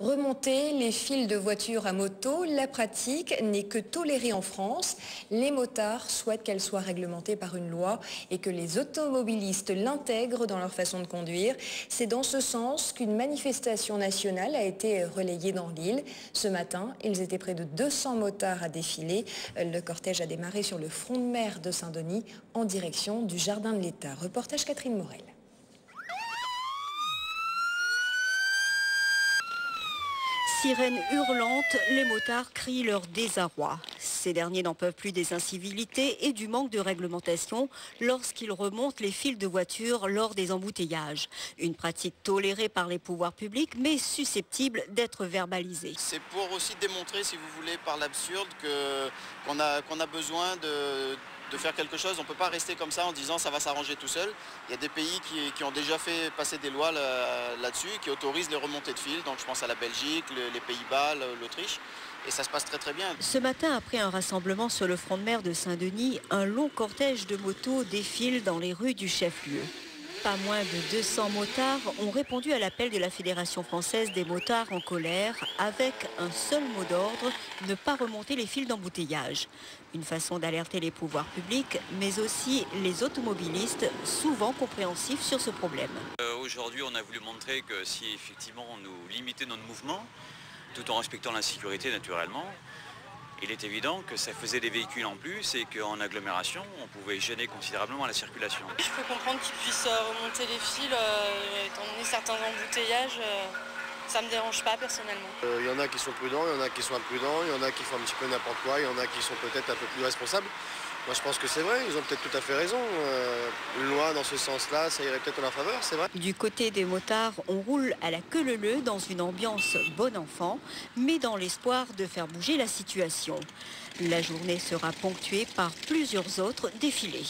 Remonter les fils de voitures à moto, la pratique n'est que tolérée en France. Les motards souhaitent qu'elle soit réglementée par une loi et que les automobilistes l'intègrent dans leur façon de conduire. C'est dans ce sens qu'une manifestation nationale a été relayée dans l'île. Ce matin, ils étaient près de 200 motards à défiler. Le cortège a démarré sur le front de mer de Saint-Denis en direction du Jardin de l'État. Reportage Catherine Morel. Sirènes hurlantes, les motards crient leur désarroi. Ces derniers n'en peuvent plus des incivilités et du manque de réglementation lorsqu'ils remontent les fils de voitures lors des embouteillages. Une pratique tolérée par les pouvoirs publics mais susceptible d'être verbalisée. C'est pour aussi démontrer, si vous voulez, par l'absurde qu'on a besoin de faire quelque chose. On ne peut pas rester comme ça en disant ça va s'arranger tout seul. Il y a des pays qui ont déjà fait passer des lois là-dessus, qui autorisent les remontées de fils. Donc je pense à la Belgique, les Pays-Bas, l'Autriche. Et ça se passe très très bien. Ce matin, après un rassemblement sur le front de mer de Saint-Denis, un long cortège de motos défile dans les rues du chef-lieu. Pas moins de 200 motards ont répondu à l'appel de la Fédération française des motards en colère avec un seul mot d'ordre, ne pas remonter les fils d'embouteillage. Une façon d'alerter les pouvoirs publics, mais aussi les automobilistes, souvent compréhensifs sur ce problème. Aujourd'hui, on a voulu montrer que si effectivement nous limitait notre mouvement, tout en respectant la sécurité naturellement, il est évident que ça faisait des véhicules en plus et qu'en agglomération, on pouvait gêner considérablement la circulation. Je peux comprendre qu'ils puissent remonter les fils, étant donné certains embouteillages, ça ne me dérange pas personnellement. Il y en a qui sont prudents, il y en a qui sont imprudents, il y en a qui font un petit peu n'importe quoi, il y en a qui sont peut-être un peu plus responsables. Moi je pense que c'est vrai, ils ont peut-être tout à fait raison. Une loi dans ce sens-là, ça irait peut-être en leur faveur, c'est vrai. Du côté des motards, on roule à la queue leu-leu dans une ambiance bon enfant, mais dans l'espoir de faire bouger la situation. La journée sera ponctuée par plusieurs autres défilés.